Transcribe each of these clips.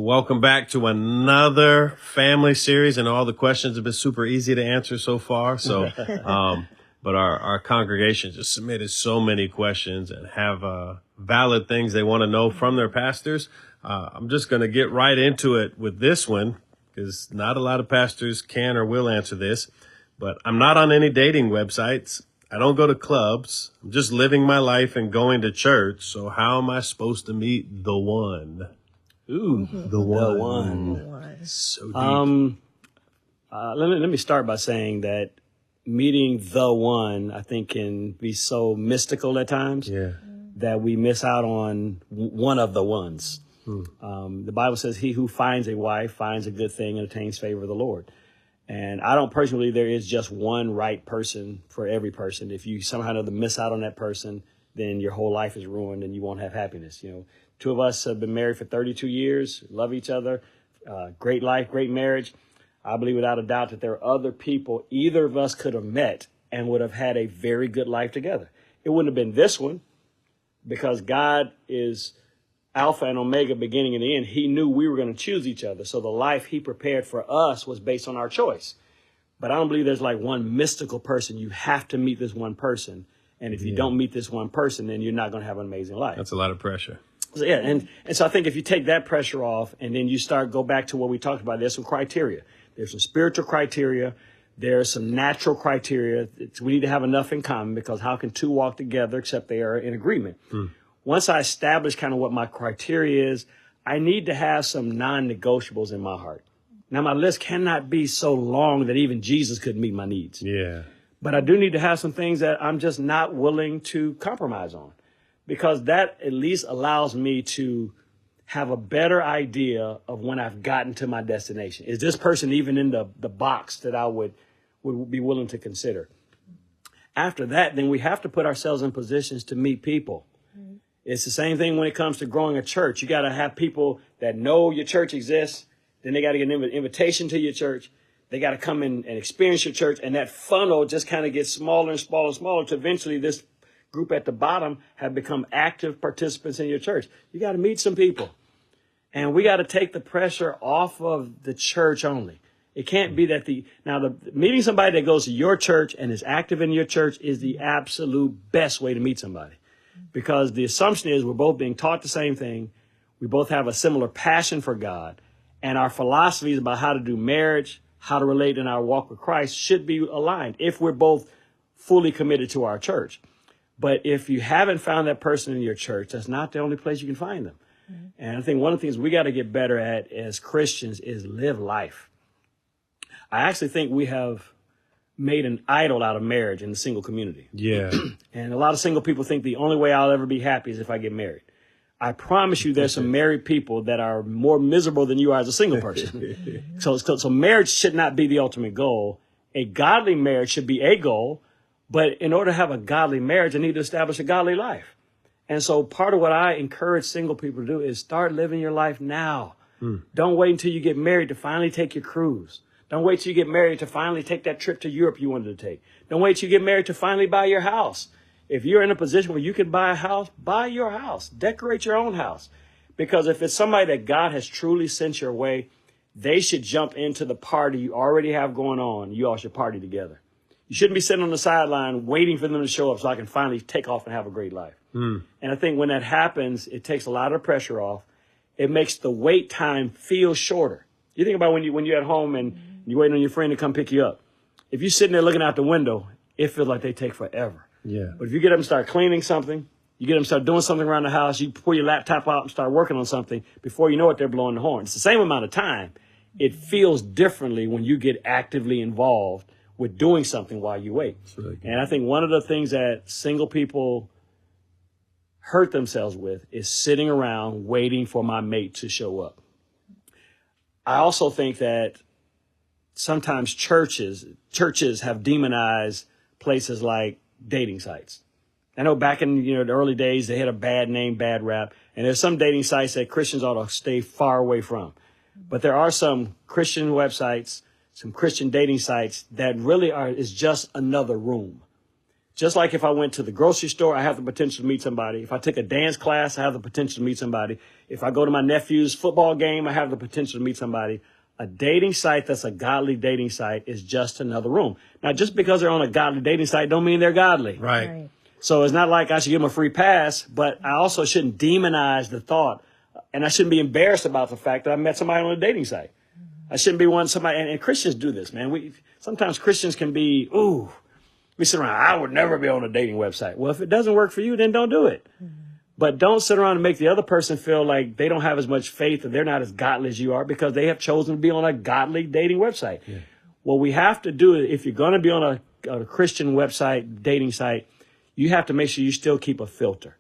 Welcome back to another family series, and all the questions have been super easy to answer so far. So, but our congregation just submitted so many questions and have valid things they want to know from their pastors. I'm just going to get right into it with this one because not a lot of pastors can or will answer this. But I'm not on any dating websites. I don't go to clubs. I'm just living my life and going to church. So how am I supposed to meet the one? Ooh, the one. So deep. Let me start by saying that meeting the one, I think, can be so mystical at times that we miss out on one of the ones. The Bible says, he who finds a wife finds a good thing and attains favor of the Lord. And I don't personally believe there is just one right person for every person. If you somehow or another miss out on that person, then your whole life is ruined and you won't have happiness. You know, two of us have been married for 32 years, love each other, great life, great marriage. I believe without a doubt that there are other people either of us could have met and would have had a very good life together. It wouldn't have been this one because God is Alpha and Omega, beginning and the end. He knew we were going to choose each other. So the life he prepared for us was based on our choice. But I don't believe there's like one mystical person. You have to meet this one person. And if you don't meet this one person, then you're not going to have an amazing life. That's a lot of pressure. So, and so I think if you take that pressure off and then you go back to what we talked about, there's some criteria. There's some spiritual criteria. There's some natural criteria. We need to have enough in common because how can two walk together except they are in agreement? Once I establish kind of what my criteria is, I need to have some non-negotiables in my heart. Now, my list cannot be so long that even Jesus could meet my needs. Yeah. But I do need to have some things that I'm just not willing to compromise on, because that at least allows me to have a better idea of when I've gotten to my destination. Is this person even in the box that I would be willing to consider? After that, then we have to put ourselves in positions to meet people. It's the same thing when it comes to growing a church. You got to have people that know your church exists. Then they got to get an invitation to your church. They got to come in and experience your church. And that funnel just kind of gets smaller and smaller and smaller to eventually this group at the bottom have become active participants in your church. You got to meet some people. And we got to take the pressure off of the church only. It can't be that meeting somebody that goes to your church and is active in your church is the absolute best way to meet somebody. Because the assumption is we're both being taught the same thing. We both have a similar passion for God. And our philosophies about how to do marriage, how to relate in our walk with Christ should be aligned if we're both fully committed to our church. But if you haven't found that person in your church, that's not the only place you can find them. And I think one of the things we got to get better at as Christians is live life. I actually think we have made an idol out of marriage in the single community. Yeah. And a lot of single people think the only way I'll ever be happy is if I get married. I promise you there's some married people that are more miserable than you are as a single person. So marriage should not be the ultimate goal. A godly marriage should be a goal. But in order to have a godly marriage, I need to establish a godly life. And so part of what I encourage single people to do is start living your life now. Don't wait until you get married to finally take your cruise. Don't wait till you get married to finally take that trip to Europe you wanted to take. Don't wait till you get married to finally buy your house. If you're in a position where you can buy a house, buy your house. Decorate your own house. Because if it's somebody that God has truly sent your way, they should jump into the party you already have going on. You all should party together. You shouldn't be sitting on the sideline waiting for them to show up so I can finally take off and have a great life. And I think when that happens, it takes a lot of pressure off. It makes the wait time feel shorter. You think about when you're at home and you're waiting on your friend to come pick you up. If you're sitting there looking out the window, it feels like they take forever. Yeah. But if you get up and start cleaning something, you get them to start doing something around the house, you pull your laptop out and start working on something, before you know it, they're blowing the horn. It's the same amount of time. It feels differently when you get actively involved with doing something while you wait. Really, and I think one of the things that single people hurt themselves with is sitting around waiting for my mate to show up. I also think that sometimes churches have demonized places like dating sites. I know back in the early days, they had a bad name, bad rap. And there's some dating sites that Christians ought to stay far away from. But there are some Christian websites, some Christian dating sites that really is just another room. Just like if I went to the grocery store, I have the potential to meet somebody. If I take a dance class, I have the potential to meet somebody. If I go to my nephew's football game, I have the potential to meet somebody. A dating site that's a godly dating site is just another room. Now, just because they're on a godly dating site don't mean they're godly. Right. So it's not like I should give them a free pass, but I also shouldn't demonize the thought. And I shouldn't be embarrassed about the fact that I met somebody on a dating site. I shouldn't be one somebody, and Christians do this, man. Sometimes Christians can be, we sit around, I would never be on a dating website. Well, if it doesn't work for you, then don't do it. But don't sit around and make the other person feel like they don't have as much faith or they're not as godly as you are because they have chosen to be on a godly dating website. Yeah. What we have to do is, if you're going to be on a Christian website, dating site, you have to make sure you still keep a filter.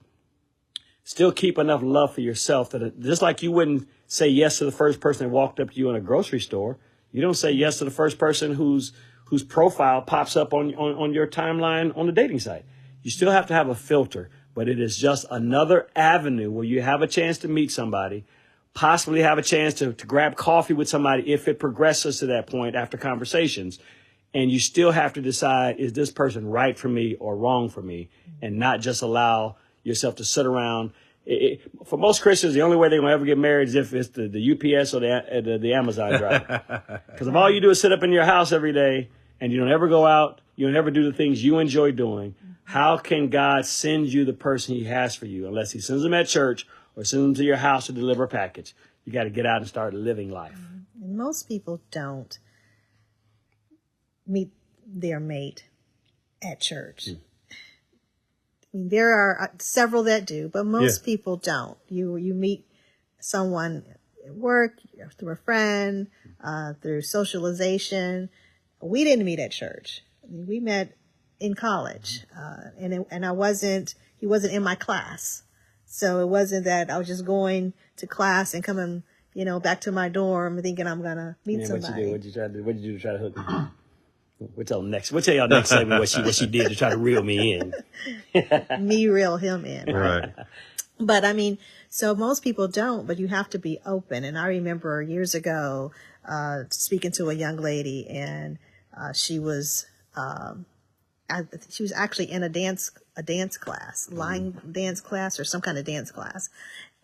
Still keep enough love for yourself that just like you wouldn't say yes to the first person that walked up to you in a grocery store, you don't say yes to the first person whose profile pops up on your timeline on the dating site. You still have to have a filter, but it is just another avenue where you have a chance to meet somebody, possibly have a chance to grab coffee with somebody if it progresses to that point after conversations. And you still have to decide, is this person right for me or wrong for me? And not just allow yourself to sit around. For most Christians, the only way they're going to ever get married is if it's the UPS or the Amazon driver. Because if all you do is sit up in your house every day and you don't ever go out, you don't ever do the things you enjoy doing, how can God send you the person he has for you unless he sends them at church or sends them to your house to deliver a package? You got to get out and start living life. And most people don't meet their mate at church. I mean, there are several that do, but most people don't. You meet someone at work, through a friend, through socialization. We didn't meet at church. I mean, we met in college, and he wasn't in my class. So it wasn't that I was just going to class and coming, back to my dorm thinking I'm going to meet somebody. What did you do to try to hook me? We'll tell y'all next segment what she did to try to reel me in. Me reel him in. Right. But I mean, so most people don't, but you have to be open. And I remember years ago, speaking to a young lady, and she was actually in a dance class, line dance class or some kind of dance class.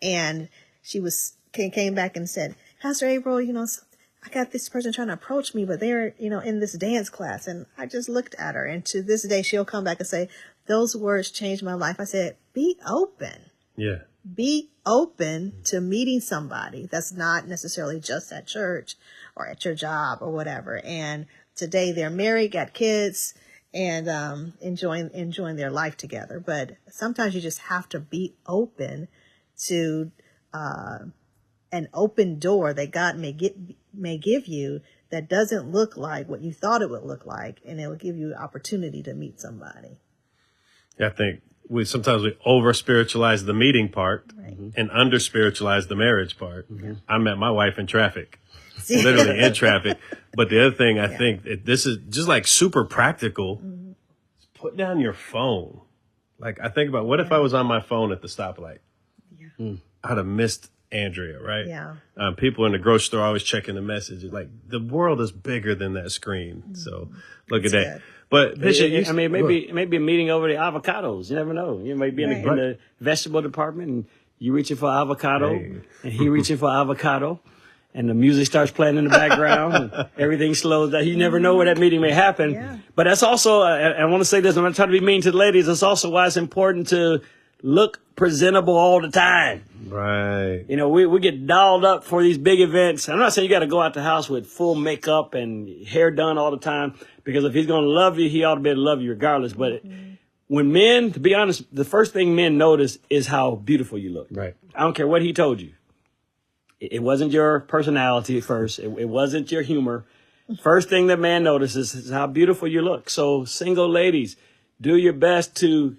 And she came back and said, Pastor April, I got this person trying to approach me, but they're, in this dance class. And I just looked at her, and to this day, she'll come back and say, those words changed my life. I said, be open. Yeah. Be open to meeting somebody that's not necessarily just at church or at your job or whatever. And today they're married, got kids, and enjoying their life together. But sometimes you just have to be open to an open door that God may give you that doesn't look like what you thought it would look like, and it will give you an opportunity to meet somebody. Yeah, I think sometimes we over spiritualize the meeting part and under spiritualize the marriage part. I met my wife in traffic, literally in traffic. But the other thing I think this is just like super practical. Put down your phone. Like I think about what if I was on my phone at the stoplight? I'd have missed Andrea, right? Yeah. People in the grocery store always checking the messages. Like the world is bigger than that screen. So look at that. Good. But Bishop, maybe a meeting over the avocados. You never know. You may be in the vegetable department and you reaching for avocado and he reaching for avocado, and the music starts playing in the background and everything slows down. You never know where that meeting may happen. Yeah. But that's also, I want to say this, I'm not trying to be mean to the ladies. That's also why it's important to look presentable all the time. Right. We get dolled up for these big events. I'm not saying you got to go out the house with full makeup and hair done all the time, because if he's going to love you, he ought to be able to love you regardless. But when men, to be honest, the first thing men notice is how beautiful you look. Right. I don't care what he told you. It wasn't your personality at first. It wasn't your humor. First thing that man notices is how beautiful you look. So single ladies, do your best to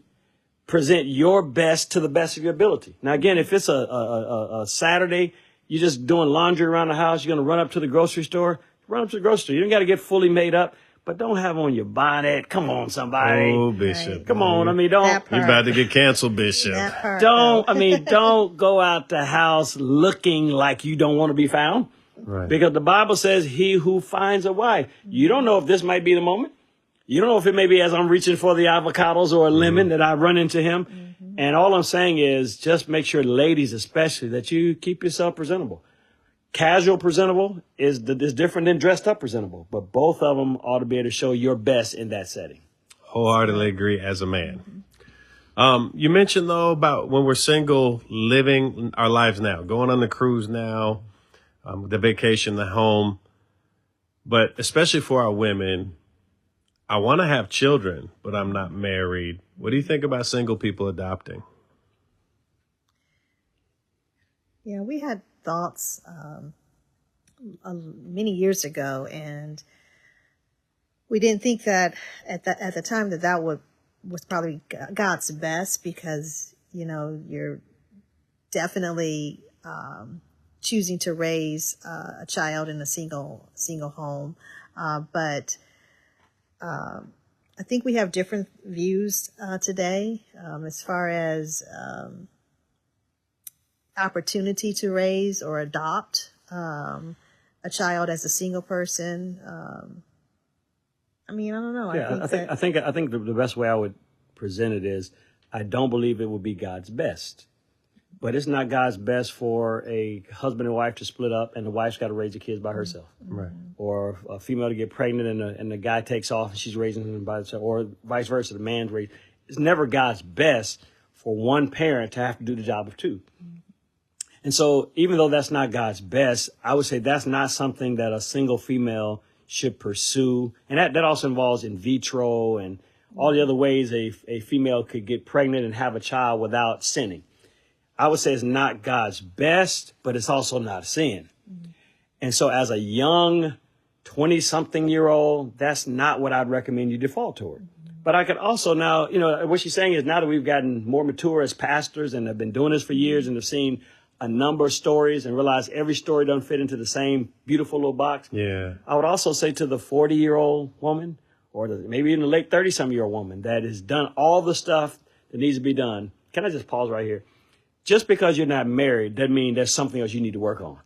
present your best to the best of your ability. Now, again, if it's a Saturday, you're just doing laundry around the house, you're going to run up to the grocery store, run up to the grocery store. You don't got to get fully made up, but don't have on your bonnet. Come on, somebody. Oh, Bishop. Right. Come on. I mean, don't. You're about to get canceled, Bishop. Don't go out the house looking like you don't want to be found. Right. Because the Bible says he who finds a wife. You don't know if this might be the moment. You don't know if it may be as I'm reaching for the avocados or a lemon that I run into him. And all I'm saying is just make sure, ladies especially, that you keep yourself presentable. Casual presentable is different than dressed up presentable, but both of them ought to be able to show your best in that setting. Wholeheartedly agree as a man. You mentioned, though, about when we're single, living our lives now, going on the cruise now, the vacation, the home. But especially for our women, I want to have children, but I'm not married. What do you think about single people adopting? Yeah, we had thoughts many years ago, and we didn't think that at the time that was probably God's best, because you're definitely choosing to raise a child in a single home, but I think we have different views today as far as opportunity to raise or adopt a child as a single person. I don't know. Yeah, I think the best way I would present it is, I don't believe it would be God's best. But it's not God's best for a husband and wife to split up and the wife's got to raise the kids by herself. Right. Or a female to get pregnant and the guy takes off and she's raising them by herself, or vice versa, the man's raising. It's never God's best for one parent to have to do the job of two. And so even though that's not God's best, I would say that's not something that a single female should pursue. And that also involves in vitro and all the other ways a female could get pregnant and have a child without sinning. I would say it's not God's best, but it's also not sin. And so as a young 20-something-year-old, that's not what I'd recommend you default toward. But I could also now, what she's saying is, now that we've gotten more mature as pastors and have been doing this for years and have seen a number of stories and realize every story doesn't fit into the same beautiful little box. Yeah. I would also say to the 40-year-old woman, or maybe even the late 30-some-year-old woman that has done all the stuff that needs to be done. Can I just pause right here? Just because you're not married doesn't mean there's something else you need to work on.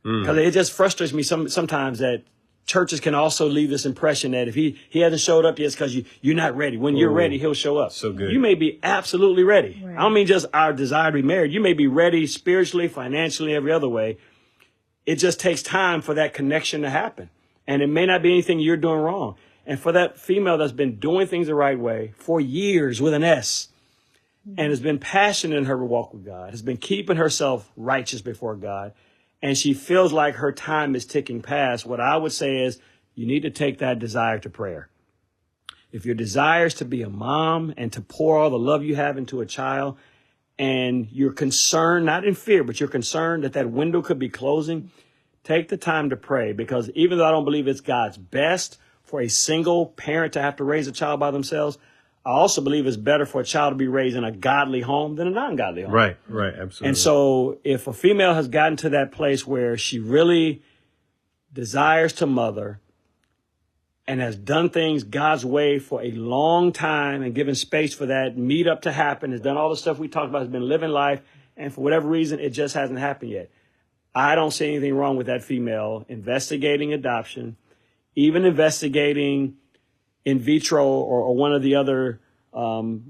Because it just frustrates me sometimes that churches can also leave this impression that if he hasn't showed up yet, it's because you're not ready. When you're ready, he'll show up. So good. You may be absolutely ready. Right. I don't mean just our desire to be married. You may be ready spiritually, financially, every other way. It just takes time for that connection to happen. And it may not be anything you're doing wrong. And for that female that's been doing things the right way for years with an S, and has been passionate in her walk with God, has been keeping herself righteous before God, and she feels like her time is ticking past, what I would say is you need to take that desire to prayer. If your desire is to be a mom and to pour all the love you have into a child, and you're concerned, not in fear, but you're concerned that window could be closing, take the time to pray. Because even though I don't believe it's God's best for a single parent to have to raise a child by themselves, I also believe it's better for a child to be raised in a godly home than a non-godly home. Right, absolutely. And so if a female has gotten to that place where she really desires to mother and has done things God's way for a long time and given space for that meet up to happen, has done all the stuff we talked about, has been living life, and for whatever reason, it just hasn't happened yet, I don't see anything wrong with that female investigating adoption, even investigating in vitro or one of the other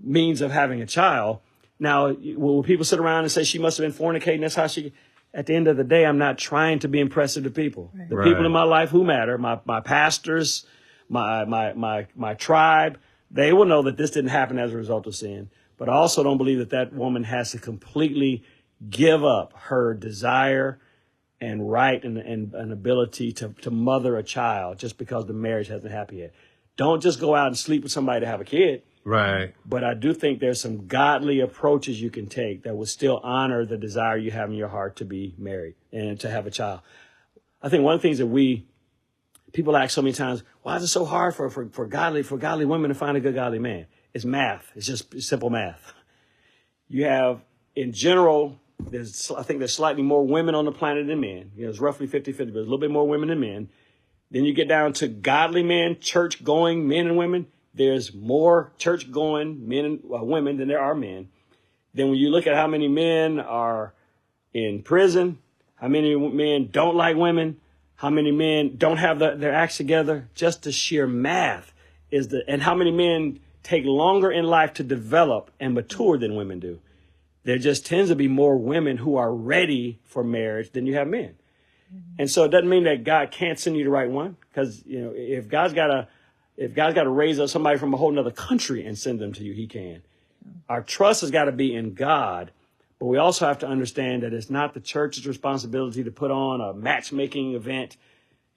means of having a child. Now, will people sit around and say she must have been fornicating? That's how she... At the end of the day, I'm not trying to be impressive to people. Right. The people in my life who matter, my pastors, my tribe, they will know that this didn't happen as a result of sin. But I also don't believe that woman has to completely give up her desire and right and ability to mother a child just because the marriage hasn't happened yet. Don't just go out and sleep with somebody to have a kid. Right. But I do think there's some godly approaches you can take that will still honor the desire you have in your heart to be married and to have a child. I think one of the things that people ask so many times, why is it so hard for godly women to find a good godly man? It's math. It's just simple math. You have, in general, I think there's slightly more women on the planet than men. It's roughly 50-50, but there's a little bit more women than men. Then you get down to godly men, church-going men and women. There's more church-going men and women than there are men. Then when you look at how many men are in prison, how many men don't like women, how many men don't have their acts together, just the sheer math and how many men take longer in life to develop and mature than women do. There just tends to be more women who are ready for marriage than you have men. And so it doesn't mean that God can't send you the right one, because if God's got to raise up somebody from a whole nother country and send them to you, he can. Our trust has got to be in God, but we also have to understand that it's not the church's responsibility to put on a matchmaking event,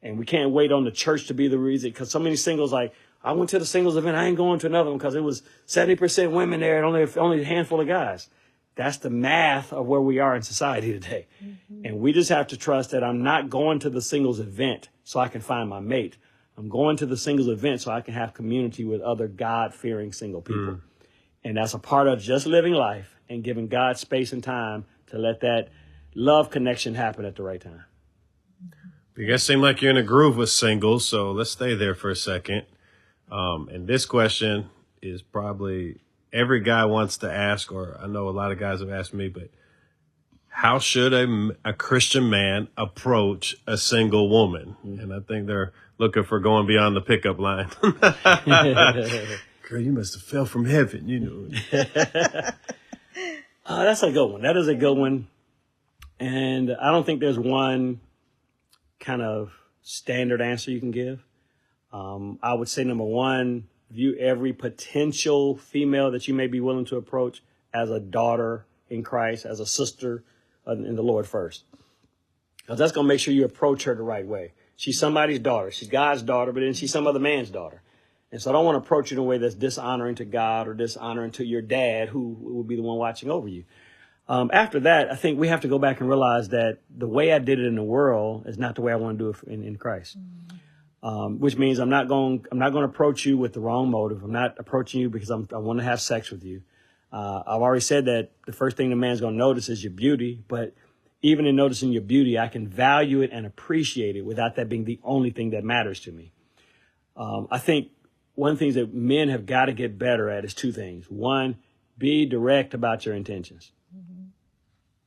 and we can't wait on the church to be the reason, because so many singles I went to the singles event, I ain't going to another one because it was 70% women there and only a handful of guys. That's the math of where we are in society today. Mm-hmm. And we just have to trust that I'm not going to the singles event so I can find my mate. I'm going to the singles event so I can have community with other God-fearing single people. Mm. And that's a part of just living life and giving God space and time to let that love connection happen at the right time. You guys seem like you're in a groove with singles, so let's stay there for a second. And this question is probably every guy wants to ask, or I know a lot of guys have asked me, but how should a Christian man approach a single woman? Mm-hmm. And I think they're looking for going beyond the pickup line. Girl, you must have fell from heaven, That's a good one. That is a good one. And I don't think there's one kind of standard answer you can give. I would say, number one, view every potential female that you may be willing to approach as a daughter in Christ, as a sister in the Lord first. Because that's going to make sure you approach her the right way. She's somebody's daughter. She's God's daughter, but then she's some other man's daughter. And so I don't want to approach you in a way that's dishonoring to God or dishonoring to your dad, who will be the one watching over you. After that, I think we have to go back and realize that the way I did it in the world is not the way I want to do it in Christ. Which means I'm not going to approach you with the wrong motive. I'm not approaching you because I want to have sex with you. I've already said that the first thing the man's going to notice is your beauty, but even in noticing your beauty, I can value it and appreciate it without that being the only thing that matters to me. I think one of the things that men have got to get better at is two things. One, be direct about your intentions. Mm-hmm.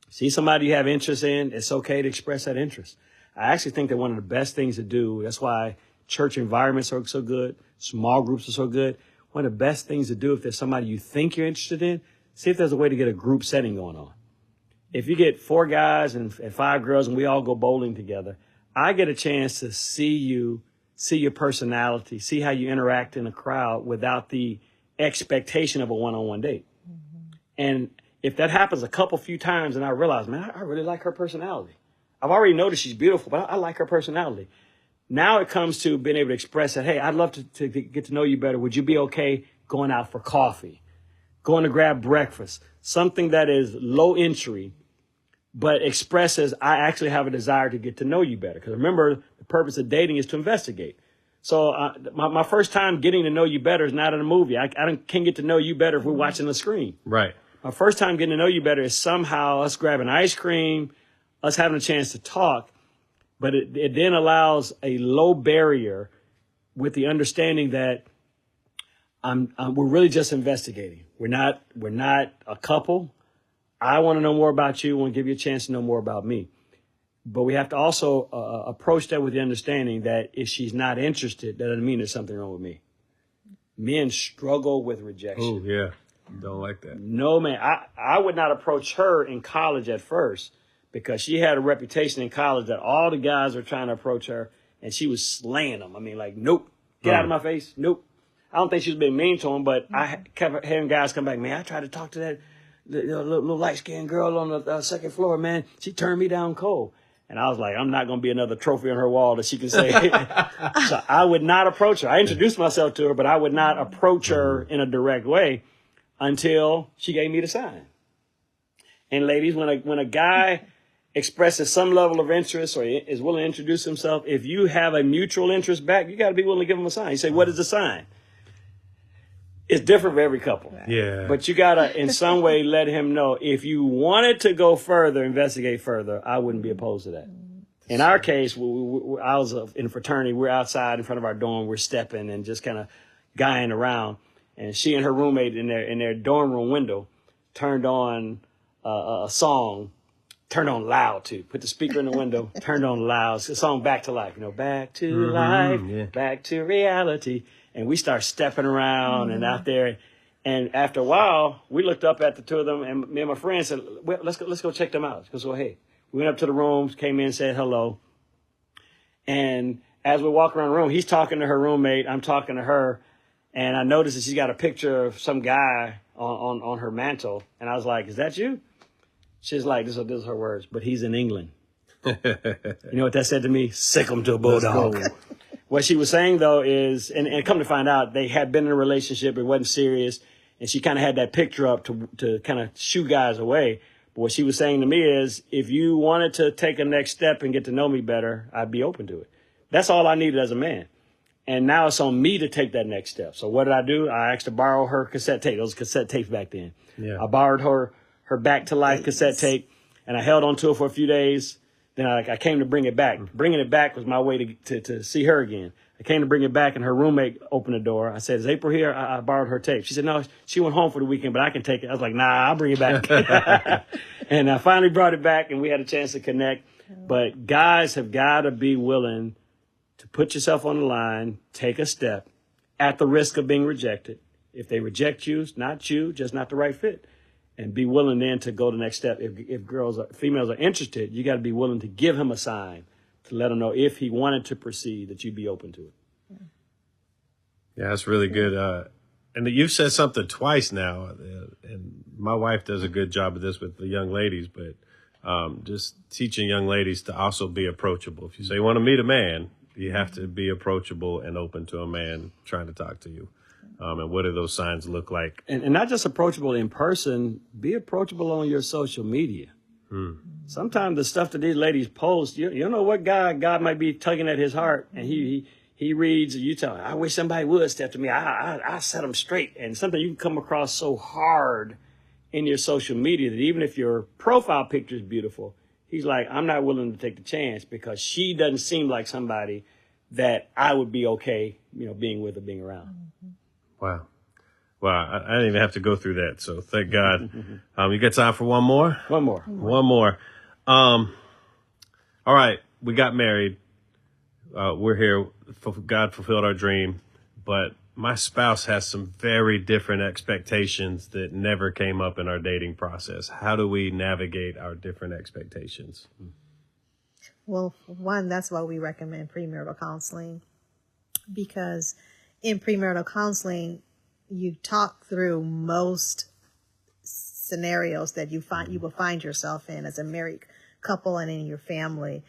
See somebody you have interest in, it's okay to express that interest. I actually think that one of the best things to do, that's why church environments are so good, small groups are so good. One of the best things to do if there's somebody you think you're interested in, see if there's a way to get a group setting going on. If you get 4 guys and 5 girls and we all go bowling together, I get a chance to see your personality, see how you interact in a crowd without the expectation of a one-on-one date. Mm-hmm. And if that happens a few times and I realize, man, I really like her personality. I've already noticed she's beautiful, but I like her personality. Now it comes to being able to express that, hey, I'd love to get to know you better. Would you be okay going out for coffee, going to grab breakfast, something that is low entry, but expresses I actually have a desire to get to know you better? Because remember, the purpose of dating is to investigate. So my first time getting to know you better is not in a movie. I can't get to know you better if we're watching the screen. Right. My first time getting to know you better is somehow us grabbing ice cream, us having a chance to talk, but it then allows a low barrier with the understanding that we're really just investigating. We're not a couple. I want to know more about you. I want to give you a chance to know more about me. But we have to also approach that with the understanding that if she's not interested, that doesn't mean there's something wrong with me. Men struggle with rejection. Oh, yeah. Don't like that. No, man. I would not approach her in college at first, because she had a reputation in college that all the guys were trying to approach her, and she was slaying them. I mean, like, nope, get out of my face, nope. I don't think she was being mean to him, but I kept having guys come back, man, I tried to talk to that little light-skinned girl on the second floor, man. She turned me down cold. And I was like, I'm not going to be another trophy on her wall that she can say. So I would not approach her. I introduced myself to her, but I would not approach her in a direct way until she gave me the sign. And ladies, when a guy expresses some level of interest or is willing to introduce himself, if you have a mutual interest back, you got to be willing to give him a sign. You say, what is the sign? It's different for every couple. Yeah. But you got to, in some way, let him know. If you wanted to go further, investigate further, I wouldn't be opposed to that. In our case, I was in a fraternity. We're outside in front of our dorm. We're stepping and just kind of guying around. And she and her roommate in their dorm room window turned on a song. Turned on loud, too. Put the speaker in the window, turned on loud. It's a song Back to Life. Back to life, back to reality. And we start stepping around and out there. And after a while, we looked up at the two of them, and me and my friend said, well, let's go check them out. So, hey, we went up to the rooms, came in, said hello. And as we walk around the room, he's talking to her roommate, I'm talking to her, and I noticed that she's got a picture of some guy on her mantle. And I was like, is that you? She's like, this is her words, but he's in England. You know what that said to me? Sick him to a bulldog. What she was saying, though, is, and come to find out, they had been in a relationship, it wasn't serious, and she kind of had that picture up to kind of shoo guys away. But what she was saying to me is, if you wanted to take a next step and get to know me better, I'd be open to it. That's all I needed as a man. And now it's on me to take that next step. So what did I do? I asked to borrow her cassette tape. Those cassette tapes back then. Yeah. I borrowed her Back to Life cassette tape, and I held on to it for a few days. Then I came to bring it back. Bringing it back was my way to see her again. I came to bring it back, and her roommate opened the door. I said, is April here? I borrowed her tape. She said, no, she went home for the weekend, but I can take it. I was like, nah, I'll bring it back. And I finally brought it back, and we had a chance to connect. But guys have got to be willing to put yourself on the line, take a step, at the risk of being rejected. If they reject you, it's not you, just not the right fit. And be willing then to go the next step. If females are interested, you got to be willing to give him a sign to let him know if he wanted to proceed, that you'd be open to it. Yeah, that's really good. And you've said something twice now, and my wife does a good job of this with the young ladies, but just teaching young ladies to also be approachable. If you say you want to meet a man, you have to be approachable and open to a man trying to talk to you. And what do those signs look like? And not just approachable in person, be approachable on your social media. Sometimes the stuff that these ladies post, you don't know what God might be tugging at his heart. And he reads, you tell him, I wish somebody would step to me. I set them straight. And sometimes you can come across so hard in your social media that even if your profile picture is beautiful, he's like, I'm not willing to take the chance because she doesn't seem like somebody that I would be okay, being with or being around. Wow. Wow. I didn't even have to go through that. So thank God. You got time for one more? One more. All right. We got married. We're here. God fulfilled our dream. But my spouse has some very different expectations that never came up in our dating process. How do we navigate our different expectations? Well, one, that's why we recommend premarital counseling, because in premarital counseling, you talk through most scenarios that you will find yourself in as a married couple and in your family.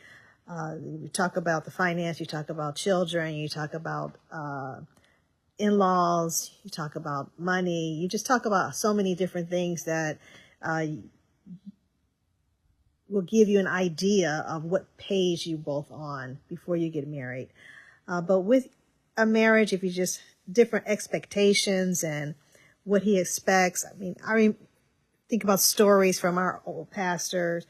You talk about the finance, you talk about children, you talk about in-laws, you talk about money, you just talk about so many different things that will give you an idea of what page you both on before you get married. But with a marriage, if you just different expectations and what he expects. I mean, think about stories from our old pastors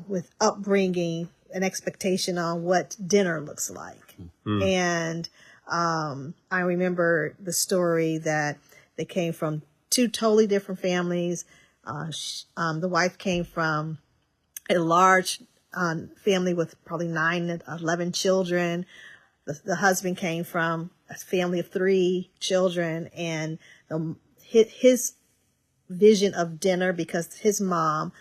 with upbringing, an expectation on what dinner looks like. And I remember the story that they came from two totally different families. The wife came from a large family with probably 9 to 11 children. The husband came from a family of 3 children, and his vision of dinner, because his mom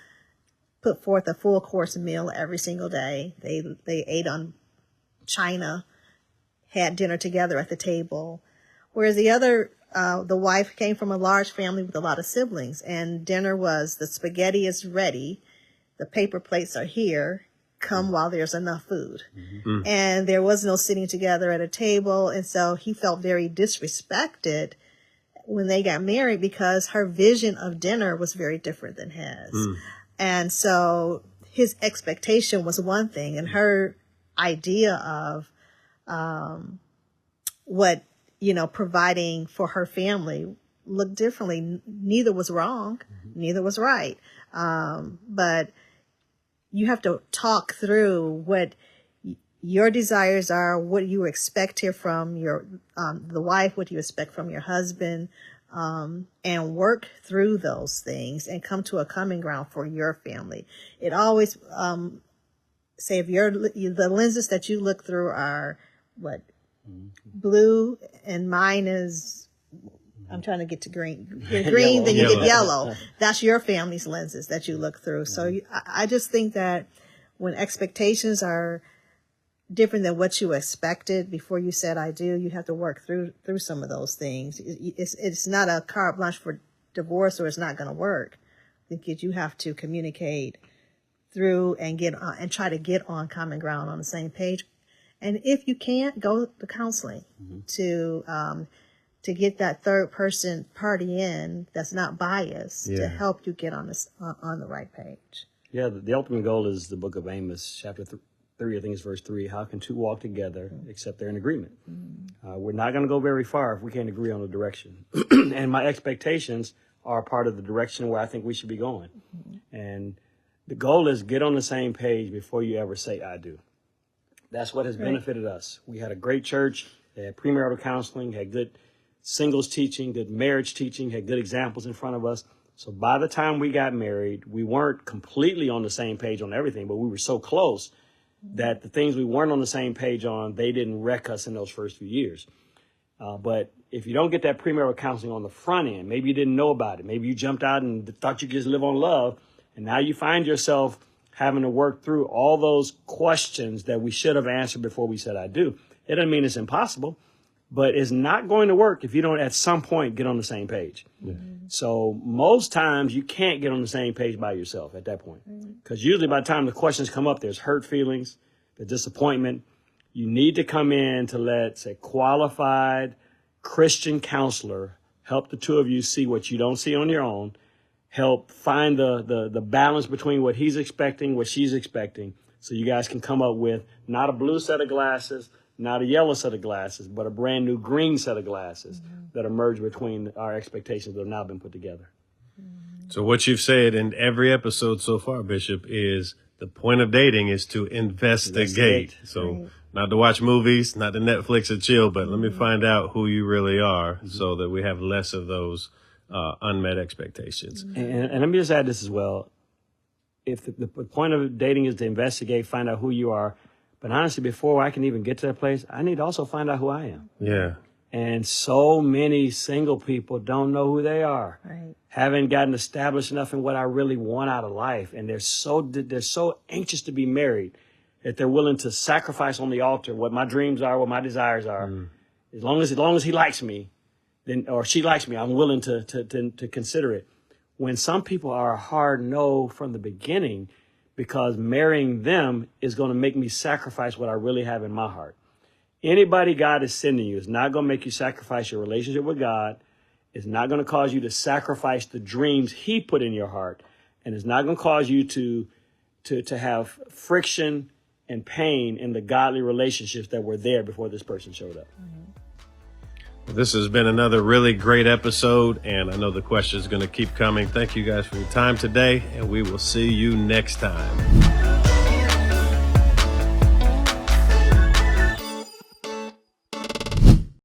put forth a full course meal every single day. They ate on china, had dinner together at the table. Whereas the other, the wife came from a large family with a lot of siblings, and dinner was the spaghetti is ready, the paper plates are here, come while there's enough food. Mm-hmm. And there was no sitting together at a table. And so he felt very disrespected when they got married because her vision of dinner was very different than his. And so his expectation was one thing, and her idea of what, providing for her family looked differently. Neither was wrong, neither was right. But you have to talk through what your desires are, what you expect here from your the wife, what you expect from your husband, and work through those things and come to a common ground for your family. It always say if the lenses that you look through are what blue and mine is, I'm trying to get to green. You're green, then you get yellow. That's your family's lenses that you look through. So I just think that when expectations are different than what you expected before you said I do, you have to work through some of those things. It's not a carte blanche for divorce, or it's not going to work. I think you have to communicate through and get on, and try to get on common ground on the same page. And if you can't, go to counseling to get that third person party in that's not biased to help you get on the right page. Yeah, the ultimate goal is the book of Amos, chapter 3, I think it's verse 3. How can two walk together except they're in agreement? We're not going to go very far if we can't agree on the direction. And my expectations are part of the direction where I think we should be going. And the goal is get on the same page before you ever say I do. That's what has benefited us. We had a great church. They had premarital counseling, had good singles teaching, good marriage teaching, had good examples in front of us. So by the time we got married, we weren't completely on the same page on everything, but we were so close that the things we weren't on the same page on, they didn't wreck us in those first few years. But if you don't get that premarital counseling on the front end, maybe you didn't know about it. Maybe you jumped out and thought you could just live on love. And now you find yourself having to work through all those questions that we should have answered before we said I do. It doesn't mean it's impossible, but it's not going to work if you don't at some point get on the same page. So most times you can't get on the same page by yourself at that point. Because usually by the time the questions come up, there's hurt feelings, there's disappointment. You need to come in to let, say, qualified Christian counselor help the two of you see what you don't see on your own, help find the balance between what he's expecting, what she's expecting, so you guys can come up with not a blue set of glasses, not a yellow set of glasses, but a brand new green set of glasses that emerge between our expectations that have now been put together. So what you've said in every episode so far, Bishop, is the point of dating is to investigate. So not to watch movies, not to Netflix and chill, but let me find out who you really are so that we have less of those unmet expectations. And let me just add this as well. If the point of dating is to investigate, find out who you are, but honestly, before I can even get to that place, I need to also find out who I am. Yeah. And so many single people don't know who they are. Right. Haven't gotten established enough in what I really want out of life. And they're so anxious to be married that they're willing to sacrifice on the altar what my dreams are, what my desires are. As long as he likes me, then, or she likes me, I'm willing to consider it. When some people are a hard no from the beginning, because marrying them is going to make me sacrifice what I really have in my heart. Anybody God is sending you is not going to make you sacrifice your relationship with God. It's not going to cause you to sacrifice the dreams he put in your heart. And it's not going to cause you to have friction and pain in the godly relationships that were there before this person showed up. This has been another really great episode, and I know the questions are going to keep coming. Thank you guys for your time today, and we will see you next time.